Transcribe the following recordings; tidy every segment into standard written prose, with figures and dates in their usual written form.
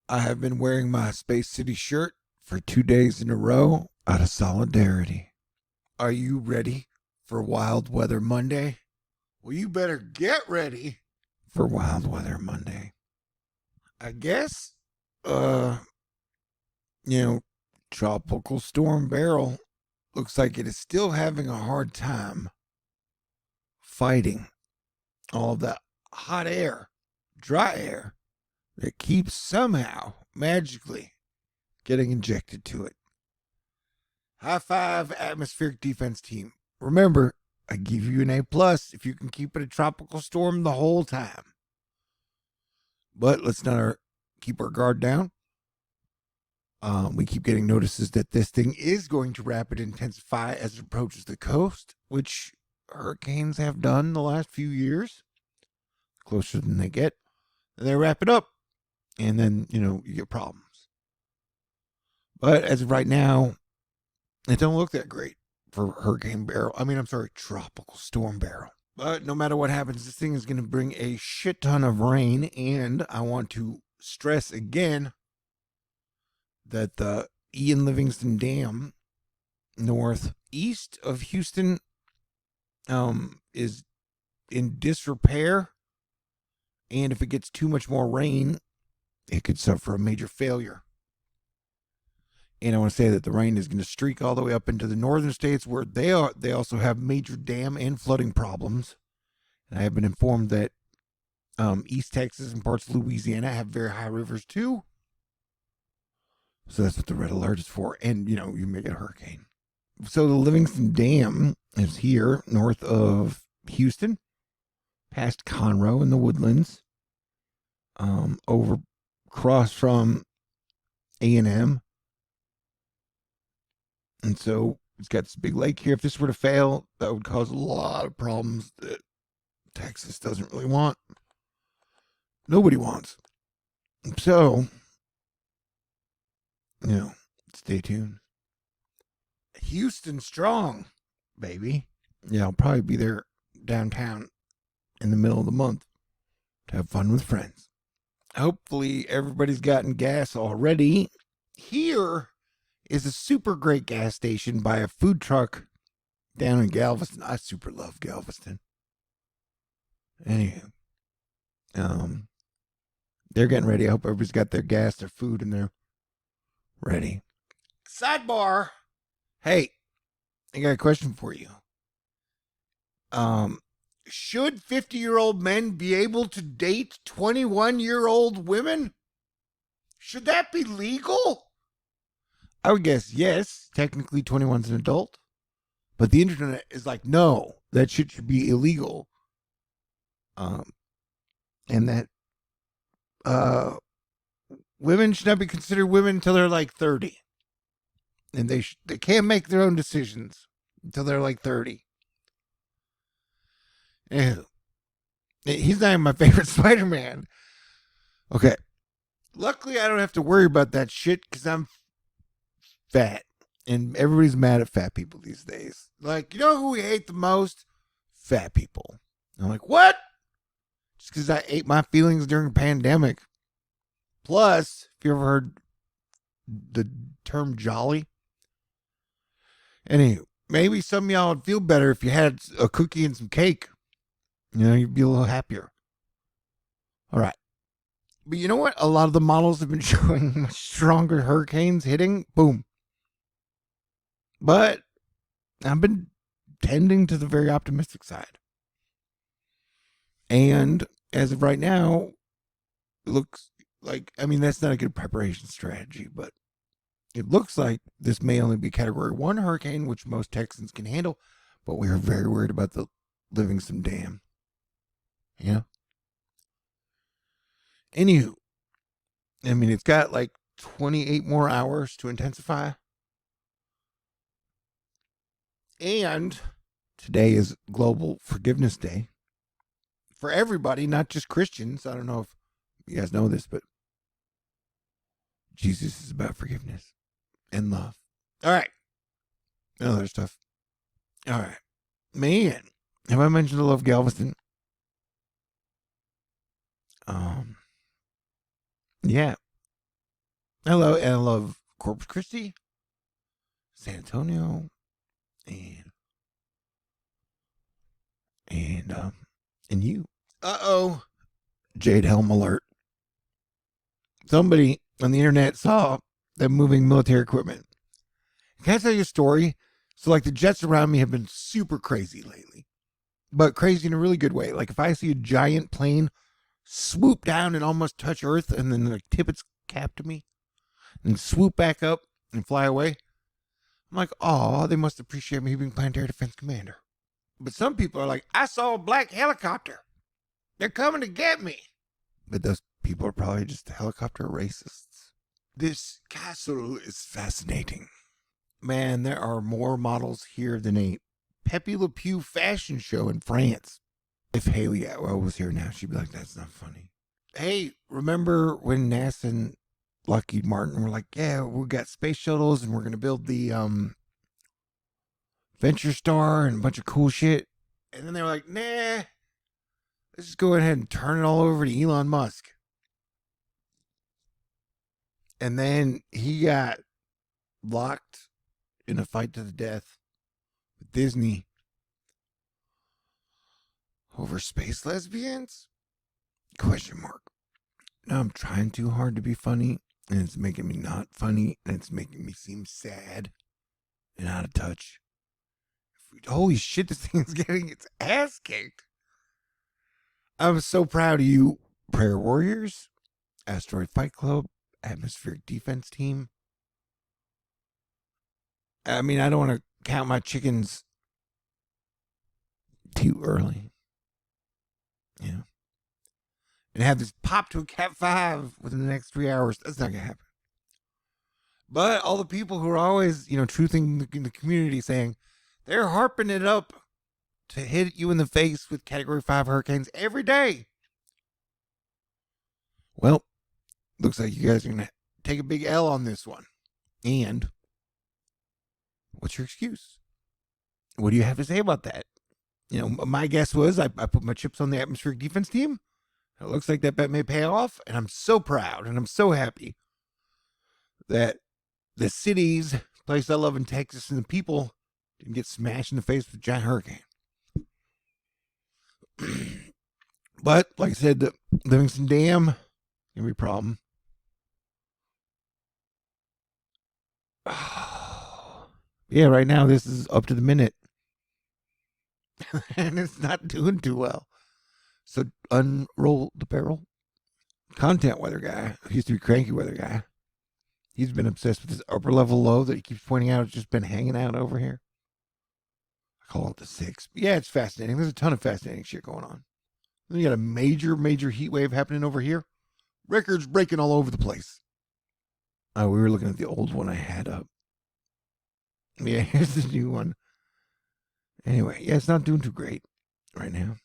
I have been wearing my Space City shirt for 2 days in a row out of solidarity. Are you ready for Wild Weather Monday? Well, you better get ready for Wild Weather Monday. I guess, uh, you know, Tropical Storm Beryl looks like it is still having a hard time fighting all that hot air, dry air that keeps somehow magically getting injected to it. High five, atmospheric defense team. Remember, I give you an A plus if you can keep it a tropical storm the whole time. But let's not keep our guard down. We keep getting notices that this thing is going to rapid intensify as it approaches the coast, which hurricanes have done the last few years. Closer than they get, and they wrap it up, and then you get problems. But as of right now, it don't look that great for Hurricane Beryl. Tropical Storm Beryl. But no matter what happens, this thing is going to bring a shit ton of rain. And I want to stress again that the Ian Livingston Dam northeast of Houston is in disrepair. And if it gets too much more rain, it could suffer a major failure. And I want to say that the rain is going to streak all the way up into the northern states where they also have major dam and flooding problems. And I have been informed that East Texas and parts of Louisiana have very high rivers too. So that's what the red alert is for. And, you may get a hurricane. So the Livingston Dam is here north of Houston, past Conroe in the Woodlands, over across from A&M. And so it's got this big lake here. If this were to fail, that would cause a lot of problems that Texas doesn't really want. Nobody wants. So, stay tuned. Houston strong, baby. Yeah, I'll probably be there downtown in the middle of the month to have fun with friends. Hopefully, everybody's gotten gas already. Here is a super great gas station by a food truck down in Galveston. I super love Galveston. Anywho, they're getting ready. I hope everybody's got their gas, their food, and they're ready. Sidebar. Hey, I got a question for you. Should 50-year-old men be able to date 21-year-old women? Should that be legal? I would guess yes. Technically, 21's an adult. But the internet is like, no, that shit should be illegal. And that women should not be considered women until they're like 30. And they can't make their own decisions until they're like 30. Ew. He's not even my favorite Spider-Man. Okay. Luckily, I don't have to worry about that shit because I'm fat. And everybody's mad at fat people these days. Like, you know who we hate the most? Fat people. I'm like, what? Just because I ate my feelings during a pandemic. Plus, if you ever heard the term jolly? Anyway, maybe some of y'all would feel better if you had a cookie and some cake. You'd be a little happier. All right. But you know what? A lot of the models have been showing much stronger hurricanes hitting. Boom. But I've been tending to the very optimistic side. And as of right now, it looks like, that's not a good preparation strategy, but it looks like this may only be Category 1 hurricane, which most Texans can handle, but we are very worried about the Livingston Dam. Yeah. Anywho, it's got like 28 more hours to intensify. And today is Global Forgiveness Day for everybody, not just Christians. I don't know if you guys know this, but Jesus is about forgiveness and love. All right. Other stuff. All right. Man, have I mentioned I love Galveston? Yeah. Hello, and I love Corpus Christi, San Antonio, and and you. Uh-oh. Jade Helm alert. Somebody on the internet saw them moving military equipment. Can I tell you a story? So, like, the jets around me have been super crazy lately, but crazy in a really good way. Like, if I see a giant plane swoop down and almost touch Earth and then, like, tip its cap to me and swoop back up and fly away, I'm like, oh, they must appreciate me being planetary defense commander. But some people are like, I saw a black helicopter. They're coming to get me. But those people are probably just helicopter racists. This castle is fascinating. Man, there are more models here than a Pepe Le Pew fashion show in France. If Haley Atwell was here now, she'd be like, that's not funny. Hey, remember when NASA and Lockheed Martin were like, yeah, we got space shuttles and we're going to build the Venture Star and a bunch of cool shit. And then they were like, nah, let's just go ahead and turn it all over to Elon Musk. And then he got locked in a fight to the death with Disney over space lesbians? Question mark. Now I'm trying too hard to be funny, and it's making me not funny, and it's making me seem sad and out of touch. Holy shit, this thing's getting its ass kicked. I'm so proud of you, Prayer Warriors, Asteroid Fight Club, Atmospheric Defense Team. I mean, I don't want to count my chickens too early. Yeah. And have this pop to a Cat 5 within the next 3 hours. That's not going to happen. But all the people who are always, truthing in the community saying they're harping it up to hit you in the face with Category 5 hurricanes every day. Well, looks like you guys are going to take a big L on this one. And what's your excuse? What do you have to say about that? My guess was I put my chips on the atmospheric defense team. It looks like that bet may pay off, and I'm so proud and I'm so happy that the cities, place I love in Texas, and the people didn't get smashed in the face with a giant hurricane. But, like I said, the Livingston Dam, gonna be a problem. Yeah, right now this is up to the minute. And it's not doing too well. So unroll the barrel. Content weather guy, who used to be cranky weather guy, he's been obsessed with this upper level low that he keeps pointing out. It's just been hanging out over here. I call it the 6. But yeah, it's fascinating. There's a ton of fascinating shit going on. Then you got a major heat wave happening over here. Records breaking all over the place. We were looking at the old one I had up. Yeah, here's the new one. Anyway, yeah, it's not doing too great right now.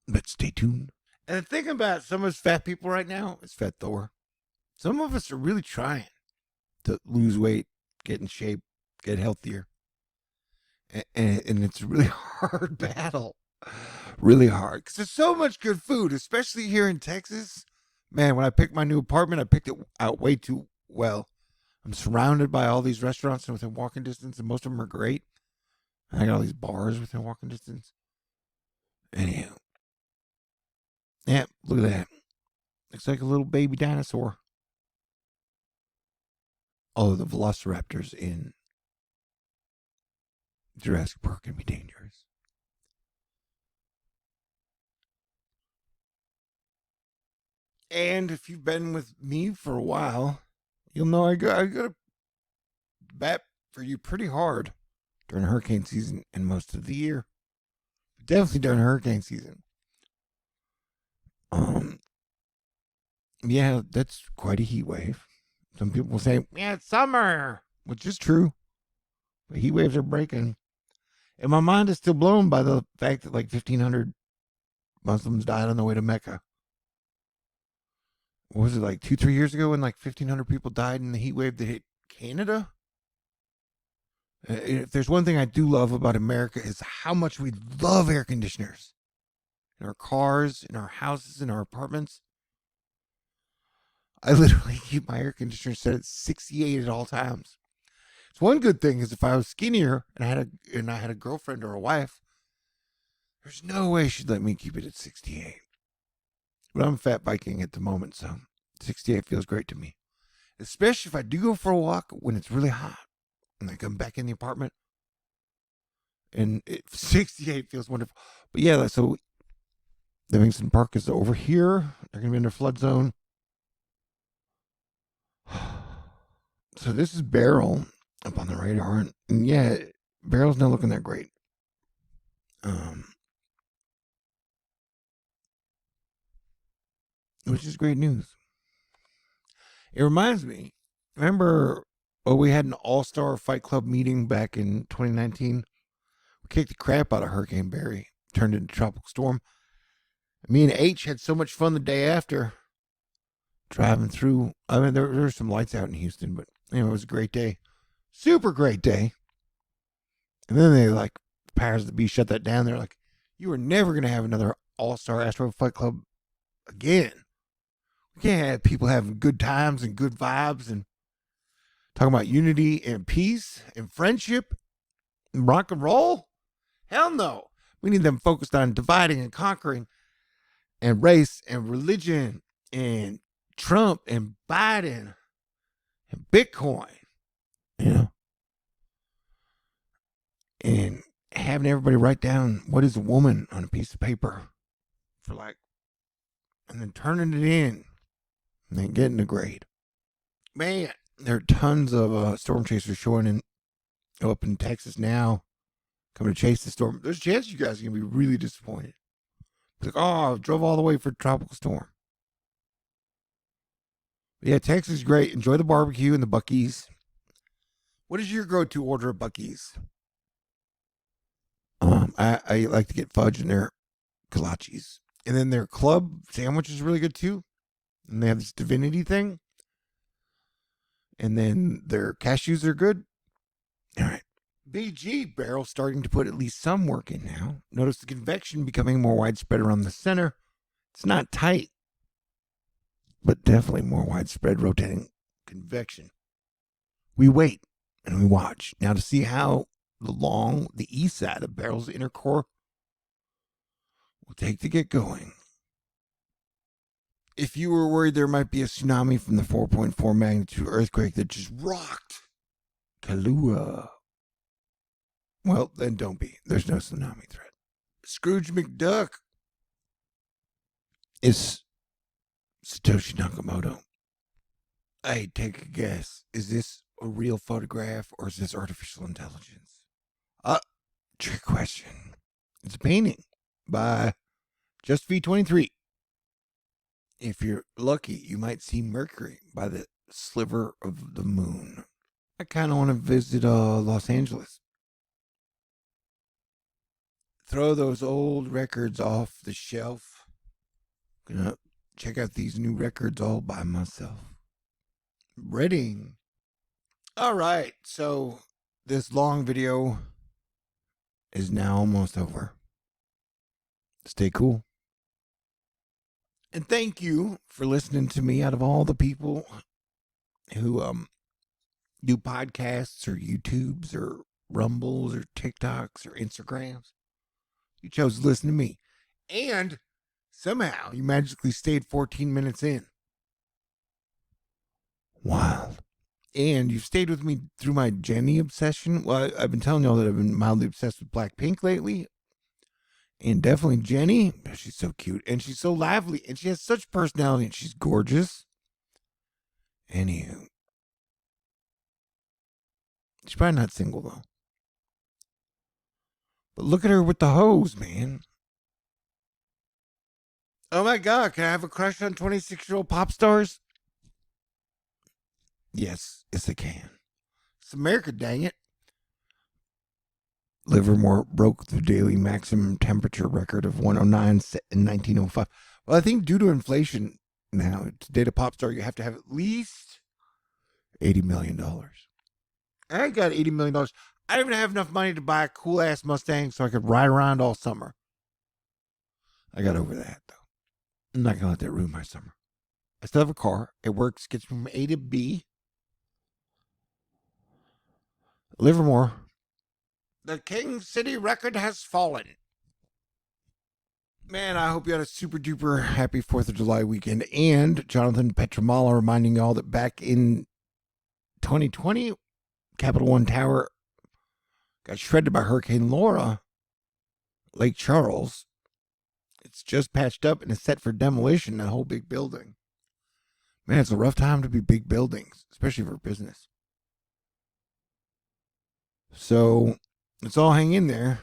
But stay tuned. And the thing about some of us fat people right now is Fat Thor. Some of us are really trying to lose weight, get in shape, get healthier. And it's a really hard battle. Really hard. Because there's so much good food, especially here in Texas. Man, when I picked my new apartment, I picked it out way too well. I'm surrounded by all these restaurants within walking distance, and most of them are great. I got all these bars within walking distance. Anyhow. Yeah, look at that. Looks like a little baby dinosaur. Oh, the velociraptors in Jurassic Park can be dangerous. And if you've been with me for a while, you'll know I got a bet for you pretty hard during hurricane season and most of the year. Definitely during hurricane season. Yeah, that's quite a heat wave. Some people will say, yeah, it's summer, which is true. But heat waves are breaking. And my mind is still blown by the fact that like 1,500 Muslims died on the way to Mecca. What was it, like 2-3 years ago when like 1,500 people died in the heat wave that hit Canada? If there's one thing I do love about America is how much we love air conditioners in our cars, in our houses, in our apartments. I literally keep my air conditioner set at 68 at all times. It's one good thing is if I was skinnier and I had a girlfriend or a wife, there's no way she'd let me keep it at 68. But I'm fat biking at the moment, so 68 feels great to me. Especially if I do go for a walk when it's really hot and I come back in the apartment. And 68 feels wonderful. But yeah, so Livingston Park is over here. They're going to be in the flood zone. So this is Beryl up on the radar. And yeah, Beryl's not looking that great. Which is great news. It reminds me, remember, we had an all-star Fight Club meeting back in 2019. We kicked the crap out of Hurricane Barry, turned into a tropical storm. Me and H had so much fun the day after driving through. I mean, there were some lights out in Houston, but it was a great day. Super great day. And then they, like, the powers that be shut that down. They're like, you are never going to have another all-star Astro Fight Club again. We can't have people having good times and good vibes and talking about unity and peace and friendship and rock and roll. Hell no. We need them focused on dividing and conquering and race and religion and Trump and Biden and Bitcoin, you know, and having everybody write down what is a woman on a piece of paper for like, and then turning it in and then getting a grade. Man, there are tons of storm chasers showing up in Texas now, coming to chase the storm. There's a chance you guys are going to be really disappointed. Like, oh, I drove all the way for a tropical storm. But yeah, Texas is great. Enjoy the barbecue and the Buc-ee's. What is your go-to order at Buc-ee's? I like to get fudge in their kolaches. And then their club sandwich is really good too. And they have this divinity thing. And then their cashews are good. All right. BG Beryl starting to put at least some work in now. Notice the convection becoming more widespread around the center. It's not tight, but definitely more widespread rotating convection. We wait and we watch now to see how the east side of Beryl's inner core will take to get going. If you were worried there might be a tsunami from the 4.4 magnitude earthquake that just rocked Kailua, well, then don't be. There's no tsunami threat. Scrooge McDuck is Satoshi Nakamoto. Hey, take a guess. Is this a real photograph or is this artificial intelligence? Trick question. It's a painting by Just V23. If you're lucky, you might see Mercury by the sliver of the moon. I kind of want to visit Los Angeles. Throw those old records off the shelf. Gonna check out these new records all by myself. Reading. All right, so this long video is now almost over. Stay cool. And thank you for listening to me out of all the people who do podcasts or YouTubes or Rumbles or TikToks or Instagrams. You chose to listen to me. And somehow you magically stayed 14 minutes in. Wild. And you've stayed with me through my Jenny obsession. Well, I've been telling y'all that I've been mildly obsessed with Blackpink lately. And definitely Jenny. She's so cute. And she's so lively. And she has such personality. And she's gorgeous. Anywho. She's probably not single, though. But look at her with the hose, man. Oh my God. Can I have a crush on 26-year-old pop stars? Yes, I can. It's America, dang it. Livermore broke the daily maximum temperature record of 109 set in 1905. Well, I think due to inflation now, to date a pop star, you have to have at least $80 million. I ain't got $80 million. I don't even have enough money to buy a cool-ass Mustang so I could ride around all summer. I got over that, though. I'm not going to let that ruin my summer. I still have a car. It works, gets me from A to B. Livermore. The King City record has fallen. Man, I hope you had a super duper happy 4th of July weekend. And Jonathan Petramala reminding y'all that back in 2020, Capital One Tower got shredded by Hurricane Laura, Lake Charles. It's just patched up and is set for demolition, that whole big building. Man, it's a rough time to be big buildings, especially for business. So let's all hang in there,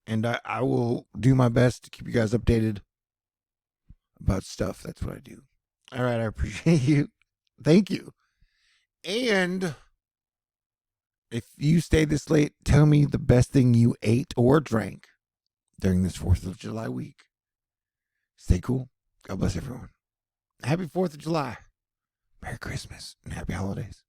and I will do my best to keep you guys updated about stuff. That's what I do. All right, I appreciate you. Thank you. And if you stayed this late, tell me the best thing you ate or drank during this 4th of July week. Stay cool. God bless everyone. Happy 4th of July. Merry Christmas and happy holidays.